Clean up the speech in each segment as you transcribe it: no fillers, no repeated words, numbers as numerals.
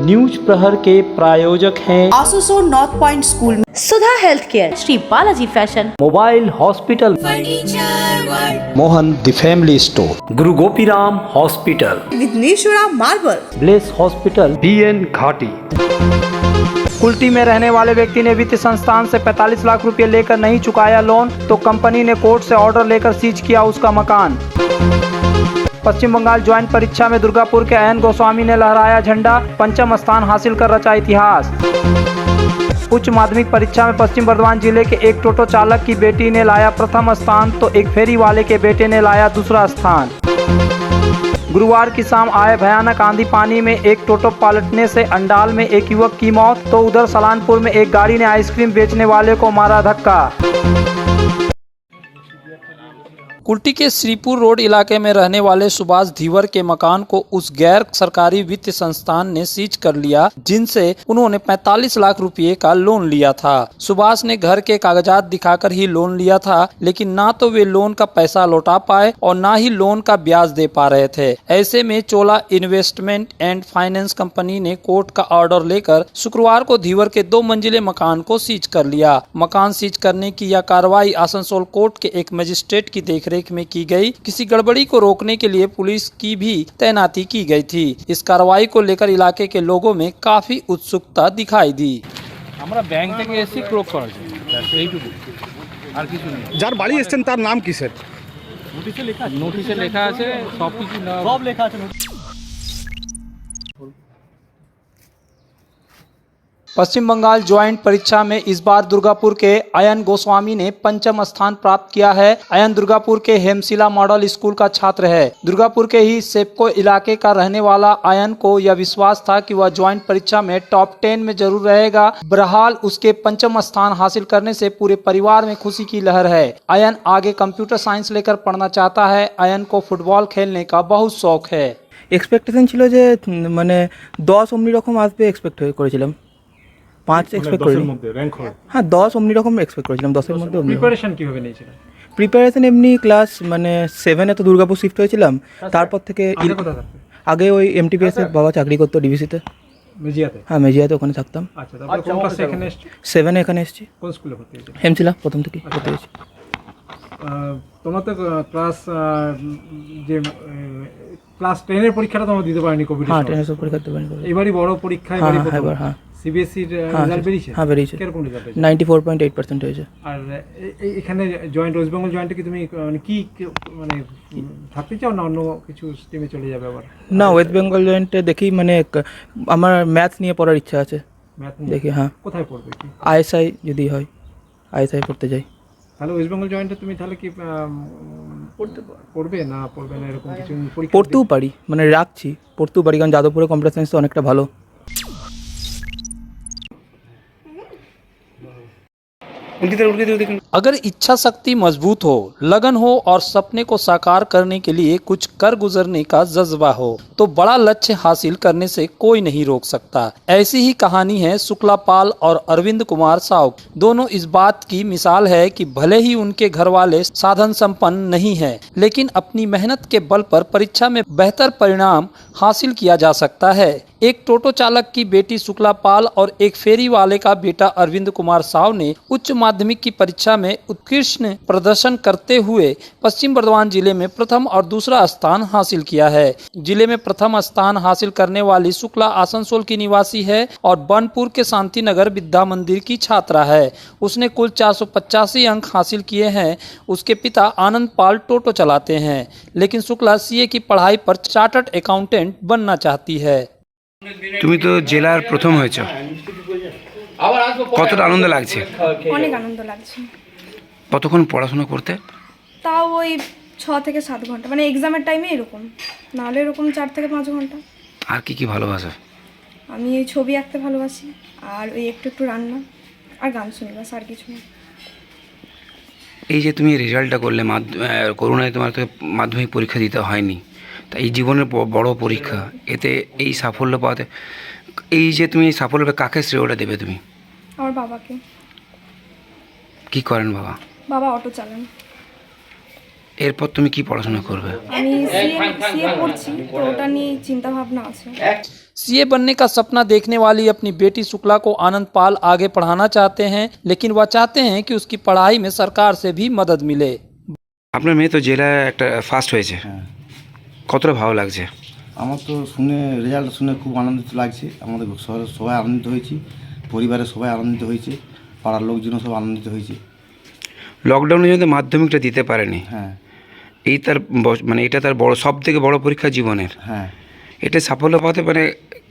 News प्रहर के प्रायोजक हैं आसुसो नॉर्थ पॉइंट स्कूल में Sudha health care, Shri Balaji fashion, mobile hospital, Mohan the family store, Guru Gopiram hospital, Vighneshwara marble, bless hospital, BN Ghati. Kulti में रहने वाले व्यक्ति ने वित्तीय संस्थान से 45 लाख रुपए लेकर नहीं चुकाया लोन, तो कंपनी ने कोर्ट से ऑर्डर लेकर सीज किया उसका मकान। पश्चिम बंगाल ज्वाइंट परीक्षा में दुर्गापुर के अयन गोस्वामी ने लहराया झंडा, पंचम स्थान हासिल कर रचा इतिहास। उच्च माध्यमिक परीक्षा में पश्चिम बर्धमान जिले के एक टोटो चालक की बेटी ने लाया प्रथम स्थान, तो एक फेरी वाले के बेटे ने लाया दूसरा स्थान। गुरुवार की शाम आए भयानक आंधी पानी में एक टोटो पलटने से अंडाल में एक युवक की मौत, तो उधर सलानपुर में एक गाड़ी ने आइसक्रीम बेचने वाले को मारा धक्का। कुल्टी के श्रीपुर रोड इलाके में रहने वाले सुभाष धीवर के मकान को उस गैर सरकारी वित्तीय संस्थान ने सीज कर लिया, जिनसे उन्होंने 45 लाख रुपए का लोन लिया था। सुभाष ने घर के कागजात दिखाकर ही लोन लिया था, लेकिन ना तो वे लोन का पैसा लौटा पाए और ना ही लोन का ब्याज दे पा रहे थे। ऐसे में चोला इन्वेस्टमेंट एंड फाइनेंस कंपनी ने कोर्ट का ऑर्डर लेकर शुक्रवार को धीवर के 2 मंजिले मकान को सीज कर लिया। मकान सीज करने की यह कार्रवाई आसनसोल कोर्ट के एक मजिस्ट्रेट की देखरेख में की गई। किसी गड़बड़ी को रोकने के लिए पुलिस की भी तैनाती की गई थी। इस कार्रवाई को लेकर इलाके के लोगों में काफी उत्सुकता दिखाई दी। আমরা ব্যাংক থেকে এসে ক্লোজ করা যায় এইটুকু আর কিছু নেই। যার বাড়ি এসেছেন তার নাম কি স্যার? নোটিশে লেখা আছে সব লেখা আছে। पश्चिम बंगाल ज्वाइंट परीक्षा में इस बार दुर्गापुर के अयन गोस्वामी ने पंचम स्थान प्राप्त किया है। अयन दुर्गापुर के हेमशिला मॉडल स्कूल का छात्र है। दुर्गापुर के ही सेपको इलाके का रहने वाला अयन को यह विश्वास था कि वह ज्वाइंट परीक्षा में टॉप 10 में जरूर रहेगा। बहरहाल उसके पंचम स्थान हासिल करने से पूरे परिवार में खुशी की लहर है। अयन आगे कंप्यूटर साइंस लेकर पढ़ना चाहता है। अयन को फुटबॉल खेलने का बहुत शौक है। এক্সপেকটেশন ছিল যে মানে 10 অমনি রকম আসবে এক্সপেক্ট করেছিলাম, 5 এক্সপেক্ট করিনি। হ্যাঁ 10 অমনি রকম এক্সপেক্ট করেছিলাম, 10-এর মধ্যে। প্রিপারেশন কিভাবে নিয়েছিলেন? প্রিপারেশন এমনি ক্লাস মানে 7-এ তো দুর্গাপুর শিফট হয়েছিলাম, তারপর থেকে আগে ওই MTPS এর বাবা চাকরি করতো ডিভিসিতে, মেজিয়াতে। হ্যাঁ মেজিয়াতে ওখানে থাকতাম। আচ্ছা, তারপর কোন ক্লাসে এখানে এসেছেন? 7-এ এখানে এসেছি। কোন স্কুলে ভর্তি হয়েছেন? হেমশিলা প্রথম থেকে ভর্তি হয়েছি। তোমরা তো ক্লাস ক্লাস 10 এর পরীক্ষাটা তোমরা দিতে পারোনি কোভিড। হ্যাঁ 10-এর পরীক্ষা দিতে পারিনি। এবারই বড় পরীক্ষা, এবারই প্রথম। হ্যাঁ সিবিএসসি এর রেজাল্ট বেরিয়েছে? হ্যাঁ বেরিয়েছে। কিরকম রেজাল্ট হয়েছে? 94.8% হয়েছে। আর এখানে জয়েন্ট ওয়েস্ট বেঙ্গল জয়েন্টে কি তুমি মানে কি মানে থাকতে চাও না অন্য কিছু স্ট্রিমে চলে যাবে আবার? না ওয়েস্ট বেঙ্গল জয়েন্টে দেখি মানে আমার ম্যাথস নিয়ে পড়ার ইচ্ছা আছে। ম্যাথ দেখি হ্যাঁ কোথায় পড়বে কি? ISI যদি হয়, ISI পড়তে যাই। তাহলে ওয়েস্ট বেঙ্গল জয়েন্টে তুমি তাহলে কি পড়বে না এরকম কিছু পরীক্ষা? পড়তেও পারি, মানে রাখছি পড়তেও পারি, কারণ যাদবপুরে কম্পিউটার সায়েন্স তো অনেকটা ভালো। अगर इच्छा शक्ति मजबूत हो, लगन हो और सपने को साकार करने के लिए कुछ कर गुजरने का जज्बा हो, तो बड़ा लक्ष्य हासिल करने से कोई नहीं रोक सकता। ऐसी ही कहानी है शुक्ला पाल और अरविंद कुमार साव। दोनों इस बात की मिसाल है कि भले ही उनके घर वाले साधन संपन्न नहीं है, लेकिन अपनी मेहनत के बल पर परीक्षा में बेहतर परिणाम हासिल किया जा सकता है। एक टोटो चालक की बेटी शुक्ला पाल और एक फेरी वाले का बेटा अरविंद कुमार साव ने उच्च माध्यमिक की परीक्षा में उत्कृष्ट प्रदर्शन करते हुए पश्चिम बर्धमान जिले में प्रथम और दूसरा स्थान हासिल किया है। जिले में प्रथम स्थान हासिल करने वाली शुक्ला आसनसोल की निवासी है और बनपुर के शांति नगर विद्या मंदिर की छात्रा है। उसने कुल 485 अंक हासिल किए हैं। उसके पिता आनंद पाल टोटो चलाते हैं, लेकिन शुक्ला CA की पढ़ाई पर चार्टर्ड अकाउंटेंट बनना चाहती है। তুমি তো জেলার প্রথম হয়েছো, কতটা আনন্দ লাগছে? অনেক আনন্দ লাগছে। কতক্ষণ পড়াশোনা করতে? তাও ওই 6 থেকে 7 ঘন্টা, মানে এক্সামের টাইমে এরকম, নাহলে এরকম 4 থেকে 5 ঘন্টা। আর কি কি ভালোবাসো? আমি এই ছবি আঁকতে ভালোবাসি, আর ওই একটু রান্না আর গান শুনি, বাস আর কিছু না। এই যে তুমি রেজাল্টটা করলে, করোনায় তোমার তো মাধ্যমিক পরীক্ষা দিতে হয়নি, তা এই জীবনের বড় পরীক্ষা, এতে এই সাফল্য পাওয়াতে এই যে তুমি সাফল্য কাকে শ্রেয়টা দেবে তুমি? আমার বাবাকে। কি করেন বাবা? বাবা অটো চালান। এরপর তুমি কি পড়াশোনা করবে? আমি সিএ পড়ছি, তো ওটা নিয়ে চিন্তা ভাবনা আছে। सीए बनने का सपना देखने वाली अपनी बेटी शुक्ला को आनंद पाल आगे पढ़ाना चाहते हैं, लेकिन वह चाहते हैं कि उसकी पढ़ाई में सरकार से भी मदद मिले। আপনার মেয়ে তো জেলায় একটা ফার্স্ট হয়েছে, কতটা ভালো লাগছে? আমার তো শুনে রেজাল্ট শুনে খুব আনন্দিত লাগছে। আমাদের শহরের সবাই আনন্দিত হয়েছি, পরিবারের সবাই আনন্দিত হয়েছে, পাড়ার লোকজনও সব আনন্দিত হয়েছে। লকডাউনে যদি মাধ্যমিকটা দিতে পারেনি, হ্যাঁ এই তার মানে এটা তার বড় সব থেকে বড় পরীক্ষা জীবনের। হ্যাঁ, এটা সাফল্য পাতে মানে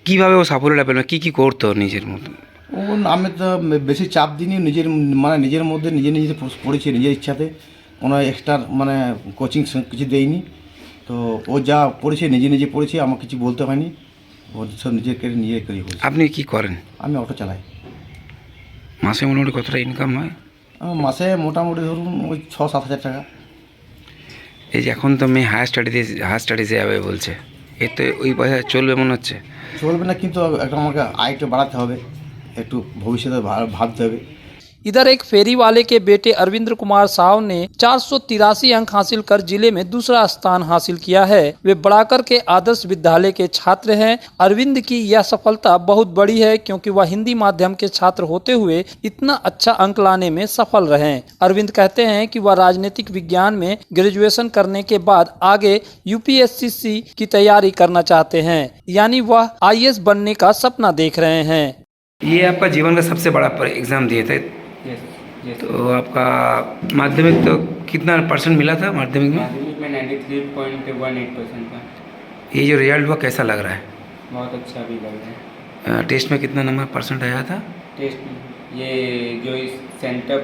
কীভাবে ও সাফল্যটা পেল, কী কী করতো নিজের মতো? ও আমি তো বেশি চাপ দিইনি, নিজের মধ্যে নিজে পড়েছি নিজের ইচ্ছাতে, কোনো এক্সট্রা মানে কোচিং কিছু দেইনি। তো ও যা পড়েছে নিজে পড়েছে, আমার কিছু বলতে হয়নি, ও সব নিজে করেই হয়েছে। আপনি কি করেন? আমি অটো চালাই। মাসে মোটামুটি কতটা ইনকাম হয়? আমার মাসে মোটামুটি ধরুন ওই 6-7 হাজার টাকা। এই যে এখন তো মেয়ে হায়ার স্টাডিজে যাবে বলছে, এর তো ওই পয়সা চলবে মনে হচ্ছে? চলবে না, কিন্তু একটা আমাকে আয়টা বাড়াতে হবে, একটু ভবিষ্যতে ভাবতে হবে। इधर एक फेरी वाले के बेटे अरविंद कुमार साव ने 483 अंक हासिल कर जिले में दूसरा स्थान हासिल किया है। वे बड़ाकर के आदर्श विद्यालय के छात्र हैं। अरविंद की यह सफलता बहुत बड़ी है, क्योंकि वह हिंदी माध्यम के छात्र होते हुए इतना अच्छा अंक लाने में सफल रहे। अरविंद कहते हैं कि वह राजनीतिक विज्ञान में ग्रेजुएशन करने के बाद आगे यूपीएससी की तैयारी करना चाहते हैं, यानी वह IAS बनने का सपना देख रहे हैं। ये आपका जीवन का सबसे बड़ा एग्ज़ाम दिए थे, तो आपका माध्यमिक तो कितना परसेंट मिला था माध्यमिक में? माध्यमिक में 93.18% था। ये जो रिजल्ट हुआ कैसा लग रहा है? बहुत अच्छा भी लग रहा है। टेस्ट में कितना नंबर परसेंट आया था? टेस्ट में ये जो इस सेंटर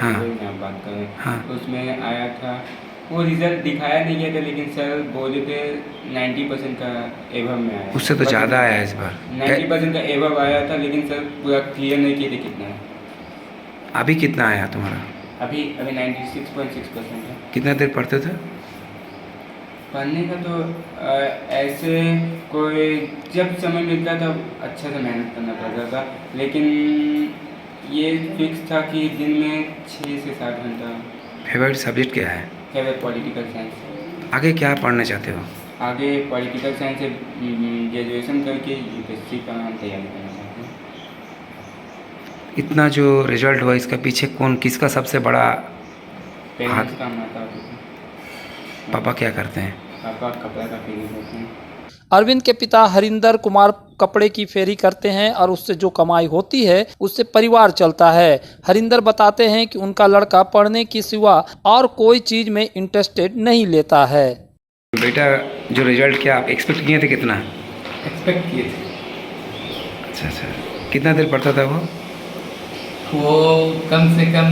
हाँ। में आप बात करें, हाँ। उसमें आया था, वो रिजल्ट दिखाया नहीं गया था, लेकिन सर बोले थे 90% का एवब में आया। उससे तो ज़्यादा आया इस बार। 90% का एवब आया था, लेकिन सर पूरा क्लियर नहीं किए थे कितना है। अभी कितना आया तुम्हारा? अभी 96.6% है। कितना देर पढ़ते थे? पढ़ने का तो ऐसे कोई जब समय मिलता था अच्छा से मेहनत करना पड़ता था, लेकिन ये फिक्स था कि दिन में 6 से 7 घंटा। फेवरेट सब्जेक्ट क्या है? Favourite political science. आगे क्या पढ़ना चाहते हो? आगे पॉलिटिकल साइंस से ग्रेजुएशन करके यूपीएससी का तैयारी करना चाहते हैं। इतना जो रिजल्ट हुआ इसका पीछे किसका सबसे बड़ा पेरेंट्स का माता पिता। पापा क्या करते हैं? पापा कपड़ा का फेरी करते हैं। अरविंद के पिता हरिंदर कुमार कपड़े की फेरी करते हैं और उससे जो कमाई होती है उससे परिवार चलता है। हरिंदर बताते हैं कि उनका लड़का पढ़ने की सिवा और कोई चीज में इंटरेस्टेड नहीं लेता है। बेटा जो रिजल्ट किया आप एक्सपेक्ट किए थे कितना? एक्सपेक्ट किए थे। अच्छा, कितना देर पढ़ता था वो कम से कम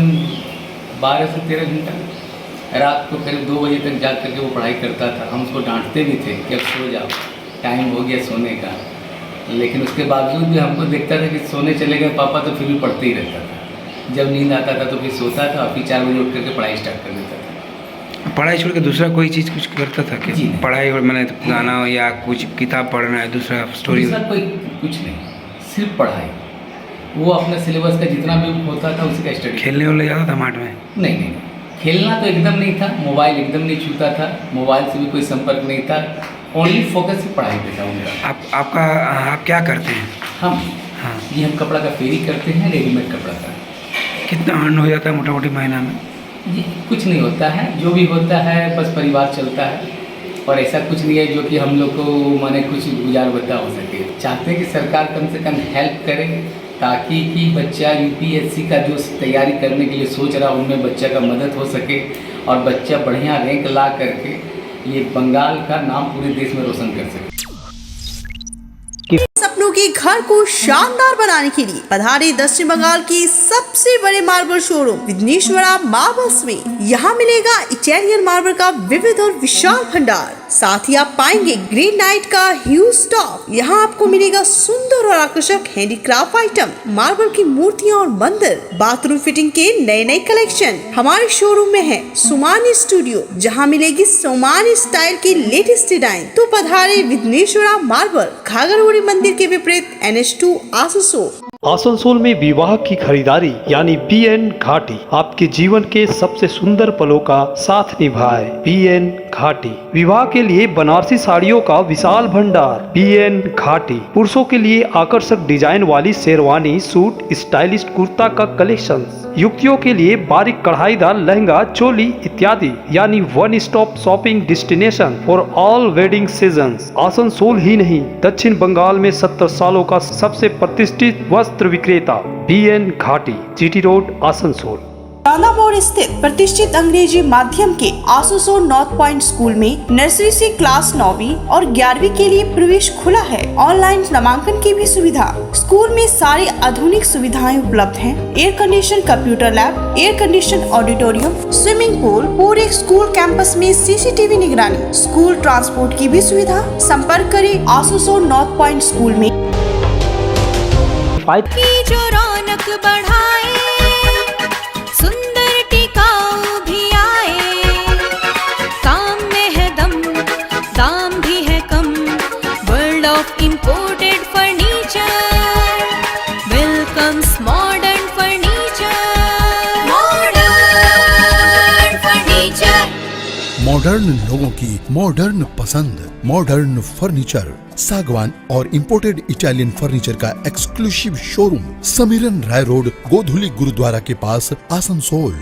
12 से 13 घंटा रात को करीब 2 बजे तक जाग करके वो पढ़ाई करता था। हम उसको डांटते भी थे कि अब सो जाओ, टाइम हो गया सोने का, लेकिन उसके बावजूद भी हमको देखता था कि सोने चले गए पापा, तो फिर भी पढ़ते ही रहता था। जब नींद आता था तो फिर सोता था, फिर 4 बजे उठ करके पढ़ाई स्टार्ट कर देता था। पढ़ाई छोड़ के दूसरा कोई चीज़ कुछ करता था कि जी। पढ़ाई और मैंने गाना या कुछ किताब पढ़ना है, दूसरा स्टोरी? दूसरा कोई कुछ नहीं, सिर्फ पढ़ाई। वो अपना सिलेबस का जितना भी होता था उसी का स्टडी। खेलने वाले जाता था माठ में? नहीं, खेलना तो एकदम नहीं था, मोबाइल एकदम नहीं छूता था, मोबाइल से भी कोई संपर्क नहीं था, ओनली फोकस ही पढ़ाई पे था उनका। आप क्या करते हैं? हम हाँ। ये हम कपड़ा का फेरी करते हैं, रेडीमेड कपड़ा का। कितना अर्न हो जाता है मोटा मोटी महीना में? ये कुछ नहीं होता है, जो भी होता है बस परिवार चलता है, और ऐसा कुछ नहीं है जो कि हम लोग को माने कुछ गुजार बता हो सके। चाहते हैं कि सरकार कम से कम हेल्प करे, ताकि कि बच्चा यूपीएससी का जो तैयारी करने के लिए सोच रहा उनमें बच्चा का मदद हो सके, और बच्चा बढ़िया रैंक ला करके ये बंगाल का नाम पूरे देश में रोशन कर सके। सपनों के घर को शानदार बनाने के लिए पधारे दक्षिण बंगाल की सबसे बड़े मार्बल शोरूम विघ्नेश्वरा मार्बल्स में। यहाँ मिलेगा इटालियन मार्बल का विविध और विशाल भंडार, साथ ही आप पाएंगे ग्रेनाइट का ह्यूज स्टॉक। यहाँ आपको मिलेगा सुंदर और आकर्षक हैंडीक्राफ्ट आइटम, मार्बल की मूर्तियाँ और मंदिर, बाथरूम फिटिंग के नए नए कलेक्शन। हमारे शोरूम में है सुमानी स्टूडियो, जहाँ मिलेगी सोमानी स्टाइल की लेटेस्ट डिजाइन। तो पधारे विघ्नेश्वरा मार्बल, घाघरबुड़ी मंदिर के विपरीत NH2 आसनसोल। आसनसोल में विवाह की खरीदारी यानी BN घाटी आपके जीवन के सबसे सुंदर पलों का साथ निभाए। BN घाटी। विवाह के लिए बनारसी साड़ियों का विशाल भंडार। बीएन घाटी। पुरुषों के लिए आकर्षक डिजाइन वाली शेरवानी, सूट, स्टाइलिश कुर्ता का कलेक्शन। युवतियों के लिए बारीक कढ़ाईदार लहंगा, चोली इत्यादि, यानी one stop shopping destination for all wedding seasons. Asansol ही नहीं, दक्षिण बंगाल में 70 सालों का सबसे प्रतिष्ठित वस्त्र विक्रेता बीएन घाटी, जीटी रोड, आसनसोल। चांदा मोड़ स्थित प्रतिष्ठित अंग्रेजी माध्यम के आसनसोल नॉर्थ पॉइंट स्कूल में नर्सरी से क्लास 9वीं और 11वीं के लिए प्रवेश खुला है। ऑनलाइन नामांकन की भी सुविधा। स्कूल में सारी आधुनिक सुविधाएं उपलब्ध हैं। Air condition computer lab, air condition auditorium, swimming pool, पूरे स्कूल कैंपस में सीसीटीवी निगरानी, स्कूल ट्रांसपोर्ट की भी सुविधा। संपर्क करें आसनसोल नॉर्थ पॉइंट स्कूल में। की जो रौनक बढ़ाए, सुंदर टिकाऊ भी आए, काम में है दम, दाम भी है कम, world of imported furniture, welcomes modern furniture, modern furniture. Modern लोगों की मॉडर्न पसंद, मॉडर्न फर्नीचर, सागवान और इंपोर्टेड इटालियन फर्नीचर का exclusive showroom, Samiran Rai road, Godhuli Gurudwara के पास, आसनसोल।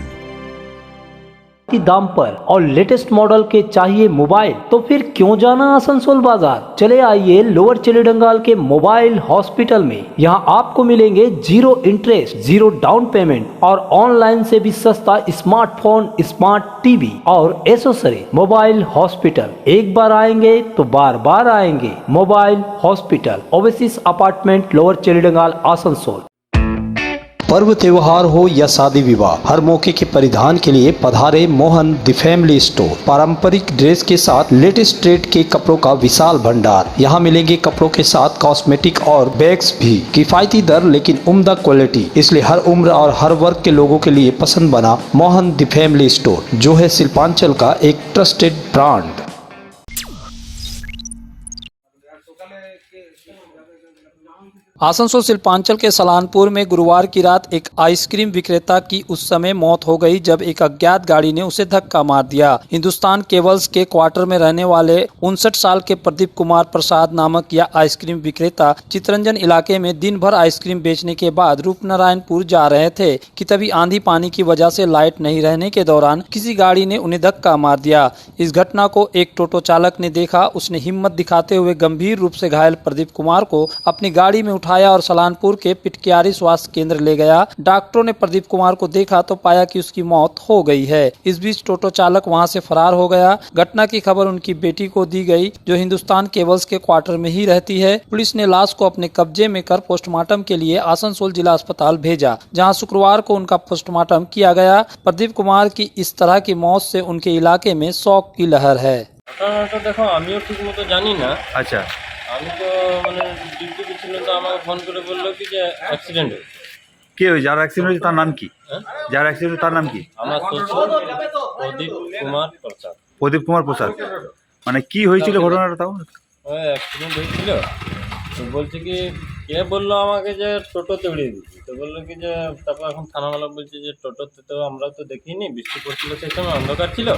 की दाम पर और लेटेस्ट मॉडल के चाहिए मोबाइल, तो फिर क्यों जाना आसनसोल बाजार। चले आइए लोअर चिलीडंगाल के मोबाइल हॉस्पिटल में। यहाँ आपको मिलेंगे 0 इंटरेस्ट, 0 डाउन पेमेंट और ऑनलाइन से भी सस्ता स्मार्टफोन, स्मार्ट टीवी और एसेसरी। मोबाइल हॉस्पिटल, एक बार आएंगे तो बार बार आएंगे। Mobile hospital, oasis apartment, lower Chelidangal, Asansol. पर्व त्योहार हो या शादी विवाह, हर मौके के परिधान के लिए पधारे मोहन द फैमिली स्टोर। पारंपरिक ड्रेस के साथ लेटेस्ट ट्रेड के कपड़ों का विशाल भंडार। यहाँ मिलेंगे कपड़ों के साथ कॉस्मेटिक और बैग्स भी। किफायती दर लेकिन उम्दा क्वालिटी, इसलिए हर उम्र और हर वर्ग के लोगों के लिए पसंद बना मोहन द फैमिली स्टोर, जो है शिल्पांचल का एक ट्रस्टेड ब्रांड। आसनसोल शिल्पांचल के सलानपुर में गुरुवार की रात एक आइसक्रीम विक्रेता की उस समय मौत हो गई जब एक अज्ञात गाड़ी ने उसे धक्का मार दिया। हिंदुस्तान केबल्स के क्वार्टर में रहने वाले 59 साल के प्रदीप कुमार प्रसाद नामक यह आइसक्रीम विक्रेता चितरंजन इलाके में दिन भर आइसक्रीम बेचने के बाद रूपनारायणपुर जा रहे थे कि तभी आंधी पानी की वजह से लाइट नहीं रहने के दौरान किसी गाड़ी ने उन्हें धक्का मार दिया। इस घटना को एक टोटो चालक ने देखा। उसने हिम्मत दिखाते हुए गंभीर रूप से घायल प्रदीप कुमार को अपनी गाड़ी में उठाया और सलानपुर के पिटकियारी स्वास्थ्य केंद्र ले गया। डॉक्टरों ने प्रदीप कुमार को देखा तो पाया कि उसकी मौत हो गई है। इस बीच टोटो चालक वहां से फरार हो गया। घटना की खबर उनकी बेटी को दी गई, जो हिंदुस्तान केबल्स के क्वार्टर में ही रहती है। पुलिस ने लाश को अपने कब्जे में कर पोस्टमार्टम के लिए आसनसोल जिला अस्पताल भेजा, जहाँ शुक्रवार को उनका पोस्टमार्टम किया गया। प्रदीप कुमार की इस तरह की मौत से उनके इलाके में शोक की लहर है। देखो आमिও ঠিক মতো জানি না। আচ্ছা, আমি তো মানে ডিউটি ছিল, তো আমাকে ফোন করে বললো কি যে অ্যাক্সিডেন্ট হয়েছে। কে হয়েছে? যার অ্যাক্সিডেন্ট হয়েছে তার নাম কি? যার অ্যাক্সিডেন্ট তার নাম কি? আমার শ্বশুর প্রদীপ কুমার প্রসাদ। প্রদীপ কুমার প্রসাদ। মানে কি হয়েছিল ঘটনাটা তাও? ওই অ্যাক্সিডেন্ট হয়েছিল, তো বলছে কি কে বললো আমাকে যে টোটোতে উড়িয়ে দিচ্ছি। তো বললো কি যে তারপর এখন থানাওয়ালা বলছে যে টোটোতে তো আমরা তো দেখিনি, বৃষ্টি পড়ছিল সেই সময়, অন্ধকার ছিল,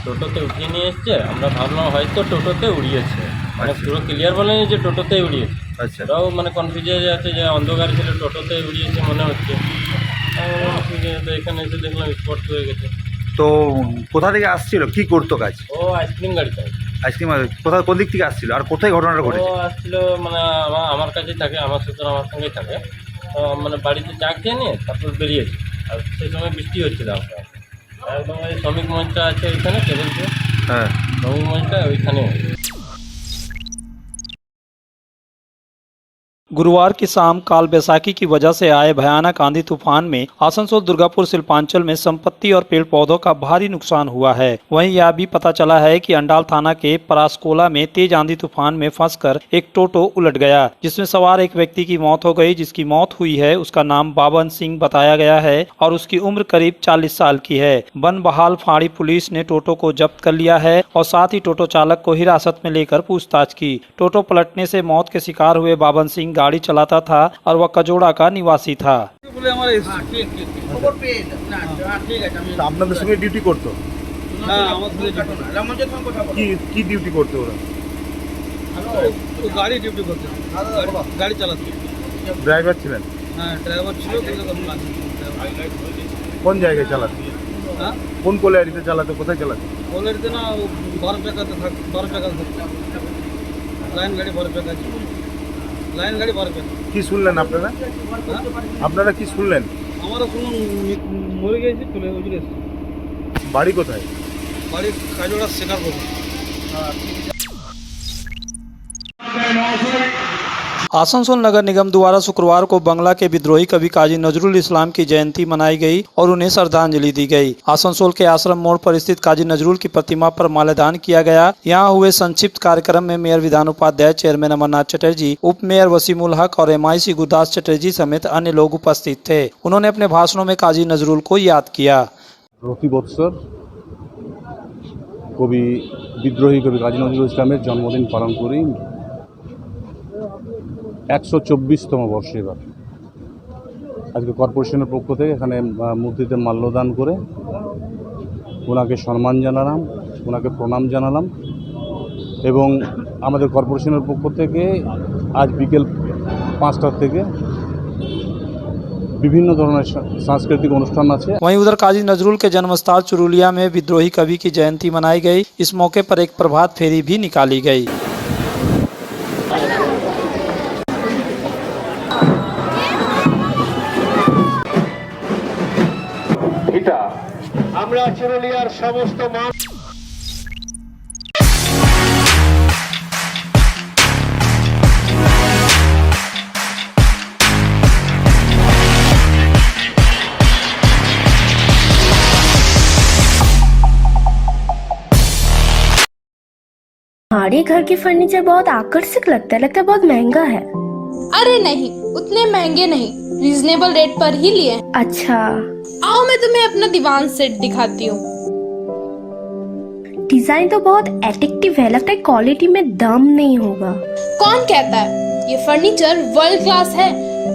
টোটোতে উঠিয়ে নিয়ে এসছে। আমরা ভাবলাম হয়তো টোটোতে উড়িয়েছে, মানে পুরো ক্লিয়ার বলেনি যে টোটোতে উড়িয়েছে। আচ্ছা, ওরাও মানে কনফিউজ হয়ে যাচ্ছে যে অন্ধকার ছিল, টোটোতে উড়িয়েছে মনে হচ্ছে। তো এখানে এসে দেখলাম স্পট হয়ে গেছে। তো কোথা থেকে আসছিল, কি করতো কাজ? ও আইসক্রিম গাড়ি চাই। আইসক্রিম কোথা, কোন দিক থেকে আসছিল আর কোথায় ঘটনাটা ও ঘটেছে? আসছিল মানে আমার কাছেই থাকে, আমার শ্বশুর আমার সঙ্গেই থাকে। তো মানে বাড়িতে চা খেয়ে নিয়ে তারপর বেরিয়েছে, আর সেই সময় বৃষ্টি হচ্ছিল। আমরা একদম ওই শ্রমিক মঞ্চটা আছে ওইখানে, কেবলছে। হ্যাঁ, শ্রমিক মঞ্চটা ওইখানে। गुरुवार की शाम काल बैसाखी की वजह से आए भयानक आंधी तूफान में आसनसोल दुर्गापुर शिल्पांचल में संपत्ति और पेड़ पौधों का भारी नुकसान हुआ है। वहीं यह भी पता चला है कि अंडाल थाना के परासकोला में तेज आंधी तूफान में फंसकर एक टोटो उलट गया, जिसमें सवार एक व्यक्ति की मौत हो गई। जिसकी मौत हुई है उसका नाम बाबन सिंह बताया गया है और उसकी उम्र करीब 40 साल की है। बनबहाल फाड़ी पुलिस ने टोटो को जब्त कर लिया है और साथ ही टोटो चालक को हिरासत में लेकर पूछताछ की। टोटो पलटने से मौत के शिकार हुए बाबन सिंह गाड़ी चलाता था और वह कजोड़ा का निवासी था। আপনাদের সঙ্গে ডিউটি করতো? হ্যাঁ আমার ছেলে কি ডিউটি করতে ওরা? গাড়ি ডিউটি করতে, গাড়ি চালাতে। ড্রাইভার ছিলেন? হ্যাঁ ড্রাইভার ছিল, কিন্তু কোন জায়গায় চালাতে? হ্যাঁ কোন কোলারিতে চালাতে, কোথায় চালাতে? কোলারিতে না, 12 টাকাতে 12 টাকা লাইন গাড়ি 12 টাকা, লাইন গাড়ি 12 টাকা। কি শুনলেন আপনারা? আপনারা কি শুনলেন? আমরা শুনুন মরে গেছে, চলে বুঝলে। বাড়ি কোথায়? বাড়ি কাজোড়া শেখার কথা। आसनसोल नगर निगम द्वारा शुक्रवार को बंगला के विद्रोही कवि काजी नजरुल इस्लाम की जयंती मनाई गई और उन्हें श्रद्धांजलि दी गई। आसनसोल के आश्रम मोड़ पर स्थित काजी नजरुल की प्रतिमा पर माल्यार्पण किया गया। यहां हुए संक्षिप्त कार्यक्रम में मेयर विधान उपाध्याय, चेयरमैन अमरनाथ चटर्जी, उप मेयर वसीमुल हक और MIC गुरदास चटर्जी समेत अन्य लोग उपस्थित थे। उन्होंने अपने भाषणों में काजी नजरुल को याद किया। প্রতি বছর কবি বিদ্রোহী কবি কাজী নজরুল ইসলামের জন্মদিন পালন করি। 124তম বর্ষে এবার আজকে কর্পোরেশনের পক্ষ থেকে এখানে মূর্তিতে মাল্যদান করে ওনাকে সম্মান জানালাম, ওনাকে প্রণাম জানালাম এবং আমাদের কর্পোরেশনের পক্ষ থেকে আজ বিকেল 5টা থেকে विभिन्न धरনের सांस्कृतिक অনুষ্ঠান আছে। वहीं उधर काजी नजरुल के जन्मस्थल चुरुलिया में विद्रोही कवि की जयंती मनाई गई। इस मौके पर एक प्रभात फेरी भी निकाली गई। আমরা চুরুলিয়ার সমস্ত हमारे घर के फर्नीचर बहुत आकर्षक लगता है बहुत महंगा है। अरे नहीं, उतने महंगे नहीं, रीजनेबल रेट पर ही लिए। अच्छा, आओ मैं तुम्हें अपना दीवान सेट दिखाती हूँ। डिजाइन तो बहुत एट्रैक्टिव है, लगता है क्वालिटी में दम नहीं होगा। कौन कहता है? ये फर्नीचर वर्ल्ड क्लास है,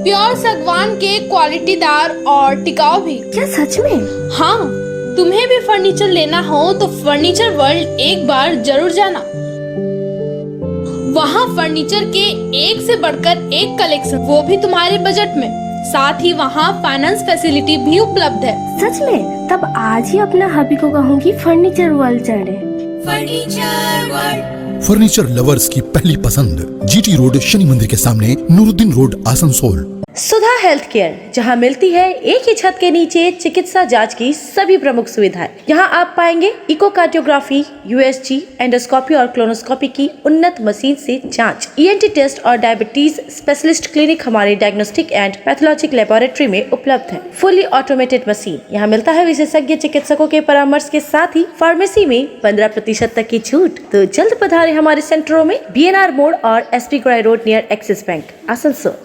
प्योर सागवान के, क्वालिटीदार और टिकाऊ भी। क्या सच में? हाँ, तुम्हें भी फर्नीचर लेना हो तो फर्नीचर वर्ल्ड एक बार जरूर जाना। वहाँ फर्नीचर के एक से बढ़कर एक कलेक्शन, वो भी तुम्हारे बजट में। साथ ही वहाँ फाइनेंस फैसिलिटी भी उपलब्ध है। सच में? तब आज ही अपना हबी को कहूँगी फर्नीचर वर्ल्ड चढ़े। फर्नीचर लवर्स की पहली पसंद, GT रोड, शनि मंदिर के सामने, नूरुद्दीन रोड, आसनसोल। सुधा हेल्थ केयर, जहां मिलती है एक ही छत के नीचे चिकित्सा जांच की सभी प्रमुख सुविधाएं। यहां आप पाएंगे इकोकार्डियोग्राफी, USG, एंडोस्कोपी और क्लोनोस्कोपी की उन्नत मशीन से जांच, ENT टेस्ट और डायबिटीज स्पेशलिस्ट क्लिनिक हमारे डायग्नोस्टिक एंड पैथोलॉजिक लेबोरेटरी में उपलब्ध है। फुली ऑटोमेटेड मशीन, यहाँ मिलता है विशेषज्ञ चिकित्सकों के परामर्श के साथ ही फार्मेसी में 15% तक की छूट। तो जल्द पधारे हमारे सेंटरों में BNR मोड़ और SP ग्राई road near Axis bank, Asansol.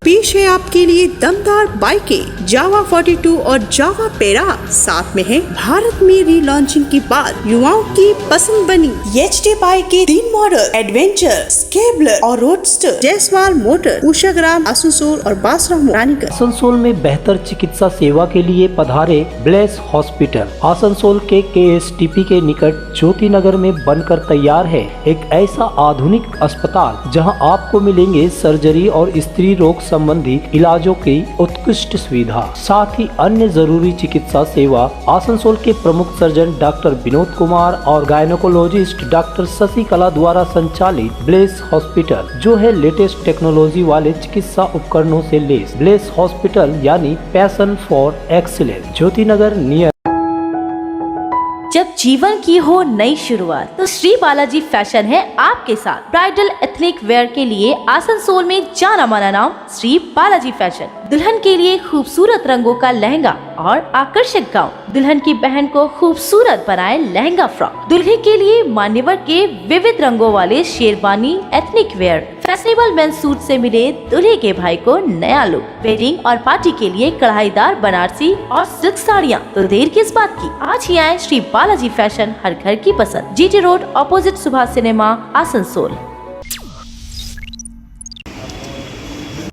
पेश है आपके लिए दमदार बाइकें जावा 42 और जावा पेरा। साथ में है भारत में रीलॉन्चिंग के बाद युवाओं की पसंद बनी HD बाइक के 3 मॉडल, एडवेंचर, स्केबलर और रोडस्टर। जयसवाल मोटर, उषाग्राम, आसनसोल और बासरा रानीगंज। आसनसोल में बेहतर चिकित्सा सेवा के लिए पधारे ब्लेस हॉस्पिटल। आसनसोल के KSTP के निकट ज्योति नगर में बनकर तैयार है एक ऐसा आधुनिक अस्पताल जहां आपको मिलेंगे सर्जरी और स्त्री रोग संबंधी इलाजों की उत्कृष्ट सुविधा, साथ ही अन्य जरूरी चिकित्सा सेवा। आसनसोल के प्रमुख सर्जन डॉक्टर विनोद कुमार और गायनोकोलॉजिस्ट डॉक्टर शशिकला द्वारा संचालित ब्लेस हॉस्पिटल, जो है लेटेस्ट टेक्नोलॉजी वाले चिकित्सा उपकरणों से लेस। ब्लेस हॉस्पिटल यानी passion for excellence, Jyoti Nagar near. जब जीवन की हो नई शुरुआत तो श्री बालाजी फैशन है आपके साथ। ब्राइडल एथनिक वेयर के लिए आसनसोल में जाना माना नाम श्री बालाजी फैशन। दुल्हन के लिए खूबसूरत रंगों का लहंगा और आकर्षक गाउन, दुल्हन की बहन को खूबसूरत बनाए लहंगा फ्रॉक, दुल्हे के लिए मान्यवर के विविध रंगों वाले sherwani ethnic wear, fashionable men's suit से मिले दूल्हे के भाई को नया लुक, वेडिंग और पार्टी के लिए कढ़ाईदार बनारसी और सिल्क साड़ियाँ। तो देर किस बात की, आज ही आए श्री बालाजी फैशन, हर घर की पसंद, GT road opposite Subhash cinema, Asansol.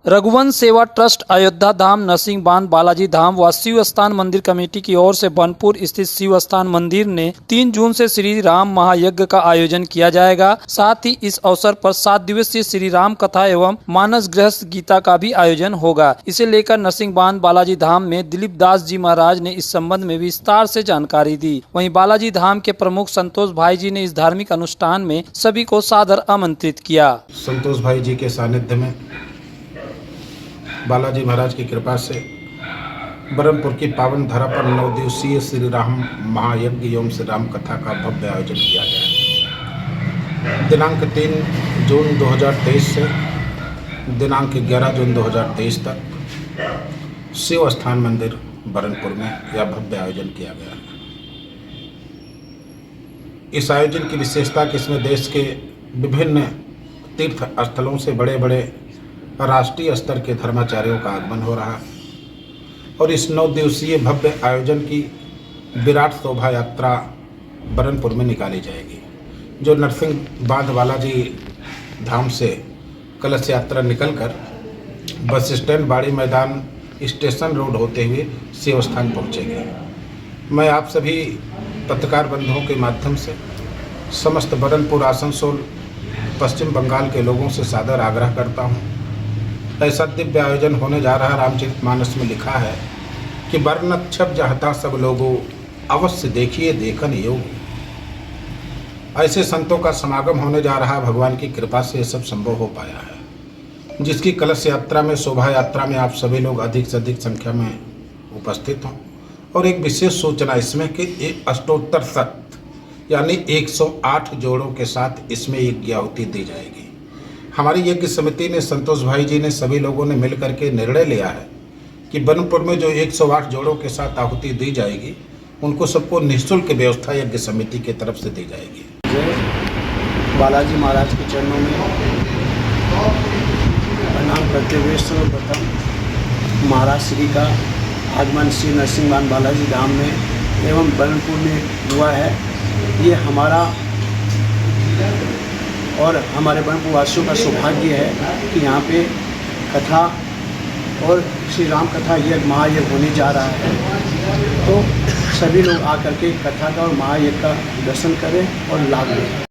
Raghuvansh सेवा ट्रस्ट, अयोध्या धाम, नरसिंह बांध, बालाजी धाम व शिव स्थान मंदिर कमेटी की ओर से बनपुर स्थित शिव स्थान मंदिर ने 3 जून से श्री राम महायज्ञ का आयोजन किया जाएगा। साथ ही इस अवसर पर 7 दिवसीय श्री राम कथा एवं मानस गृहस्थ गीता का भी आयोजन होगा। इसे लेकर नरसिंह बांध बालाजी धाम में दिलीप दास जी महाराज ने इस संबंध में विस्तार से जानकारी दी। वहीं बालाजी धाम के प्रमुख संतोष भाई जी ने इस धार्मिक अनुष्ठान में सभी को सादर आमंत्रित किया। संतोष भाई जी के सानिध्य में बालाजी महाराज की कृपा से बरमपुर की पावन धरा पर 9 दिवसीय श्री राम महायज्ञ एवं श्री राम कथा का भव्य आयोजन किया गया। दिनांक 3 जून 2023 से दिनांक 11 जून 2023 तक शिव स्थान मंदिर बरनपुर में यह भव्य आयोजन किया गया। इस आयोजन की विशेषता कि इसमें देश के विभिन्न तीर्थ स्थलों से बड़े बड़े राष्ट्रीय स्तर के धर्माचार्यों का आगमन हो रहा है और इस 9 दिवसीय भव्य आयोजन की विराट शोभा यात्रा बरनपुर में निकाली जाएगी, जो नरसिंह बांध बालाजी धाम से कलश यात्रा निकलकर बस स्टैंड बाड़ी मैदान स्टेशन रोड होते हुए शिव स्थान पहुँचेगी। मैं आप सभी पत्रकार बंधुओं के माध्यम से समस्त बरनपुर, आसनसोल, पश्चिम बंगाल के लोगों से सादर आग्रह करता हूँ, ऐसा दिव्य आयोजन होने जा रहा। रामचरितमानस में लिखा है कि वर्णत छप जहता सब लोगों, अवश्य देखिए देखन योगी। ऐसे संतों का समागम होने जा रहा। भगवान की कृपा से ये सब संभव हो पाया है, जिसकी कलश यात्रा में, शोभा यात्रा में आप सभी लोग अधिक से अधिक संख्या में उपस्थित हों। और एक विशेष सूचना इसमें कि अष्टोत्तर सत यानी 108 जोड़ों के साथ इसमें एक आहुति दी जाएगी। हमारी यज्ञ समिति ने, संतोष भाई जी ने, सभी लोगों ने मिल करके निर्णय लिया है कि बरनपुर में जो 108 जोड़ों के साथ आहुति दी जाएगी, उनको सबको निःशुल्क व्यवस्था यज्ञ समिति की तरफ से दी जाएगी। बालाजी महाराज के चरणों में प्रणाम करते हुए सर्वप्रथम महाराज श्री का आगमन श्री नरसिंह बांध बालाजी धाम में एवं बरनपुर में हुआ है। ये हमारा और हमारे बरनपुर वासियों का सौभाग्य है कि यहाँ पे कथा और श्री राम कथा यज्ञ महायज्ञ होने जा रहा है। तो सभी लोग आकर के कथा का और महायज्ञ का दर्शन करें और लाभ लें।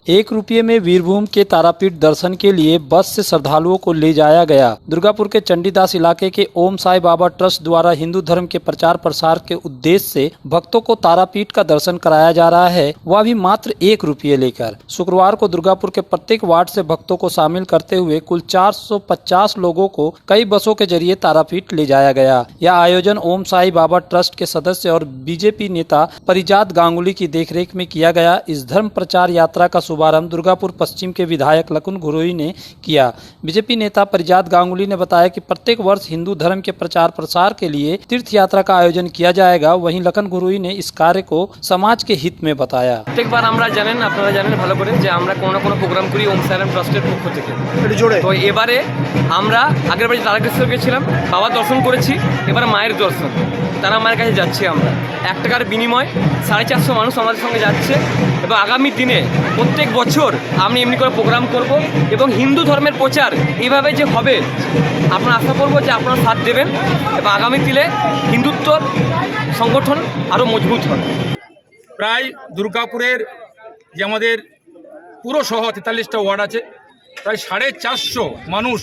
1 रुपये में वीरभूम के तारापीठ दर्शन के लिए बस से श्रद्धालुओं को ले जाया गया। दुर्गापुर के चंडीदास इलाके के ओम साई बाबा ट्रस्ट द्वारा हिंदू धर्म के प्रचार प्रसार के उद्देश्य से भक्तों को तारापीठ का दर्शन कराया जा रहा है, वह भी मात्र 1 रुपये लेकर। शुक्रवार को दुर्गापुर के प्रत्येक वार्ड से भक्तों को शामिल करते हुए कुल 450 लोगों को कई बसों के जरिए तारापीठ ले जाया गया। यह आयोजन ओम साई बाबा ट्रस्ट के सदस्य और बीजेपी नेता परिजात गांगुली की देखरेख में किया गया। इस धर्म प्रचार यात्रा का शुभारंभ दुर्गापुर पश्चिम के विधायक लखन घुरोई ने किया। बीजेपी नेता परिजात गांगुली ने बताया कि प्रत्येक वर्ष हिंदू धर्म के प्रचार प्रसार के लिए तीर्थ यात्रा का आयोजन किया जाएगा। वहीं लखन घुरोई ने इस कार्य को समाज के हित में बताया। प्रत्येक बार আমরা জানেন, আপনারা জানেন ভালো করে যে আমরা কোনো না কোনো প্রোগ্রাম করি ওম সাইরাম ট্রাস্টের পক্ষ থেকে। তো এবারে আমরা আগের বারে তারাকেশ্বর গেছিলাম, বাবার দর্শন করেছি, এবারে মায়ের দর্শন, তারা মায়ের কাছে যাচ্ছি আমরা। 1 টাকার বিনিময় 450 মানুষ আমাদের সঙ্গে যাচ্ছে এবং আগামী দিনে প্রত্যেক বছর আমি এমনি করে প্রোগ্রাম করব এবং হিন্দু ধর্মের প্রচার এইভাবে যে হবে আপনারা আশা করব যে আপনারা সাথ দেবেন এবং আগামী দিনে হিন্দুত্ব সংগঠন আরও মজবুত হবে। প্রায় দুর্গাপুরের যে আমাদের পুরো সহ 43টা ওয়ার্ড আছে, প্রায় 450 মানুষ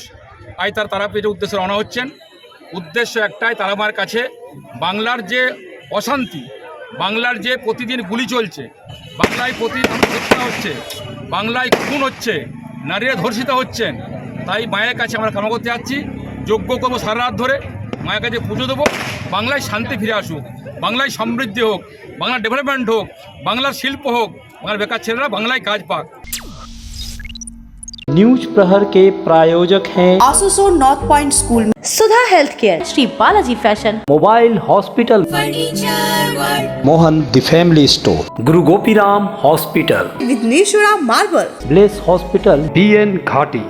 আজ তার তারাপীঠের উদ্দেশ্যে রওনা হচ্ছেন। উদ্দেশ্য একটাই, তারামার কাছে বাংলার যে অশান্তি, বাংলার যে প্রতিদিন গুলি চলছে, বাংলায় প্রতিদিন হত্যা হচ্ছে, বাংলায় খুন হচ্ছে, নারীরা ধর্ষিত হচ্ছেন, তাই মায়ের কাছে আমরা কামনা করতে যাচ্ছি। যজ্ঞ করবো সারা রাত ধরে, মায়ের কাছে পুজো দেবো, বাংলায় শান্তি ফিরে আসুক, বাংলায় সমৃদ্ধি হোক, বাংলার ডেভেলপমেন্ট হোক, বাংলার শিল্প হোক, বাংলার বেকার ছেলেরা বাংলায় কাজ পাক। न्यूज प्रहर के प्रायोजक हैं Asansol north point school, Sudha health care, Shri Balaji fashion, mobile hospital, Mohan the family store, Guru Gopiram hospital, Vighneshwara marble, bless hospital, BN घाटी,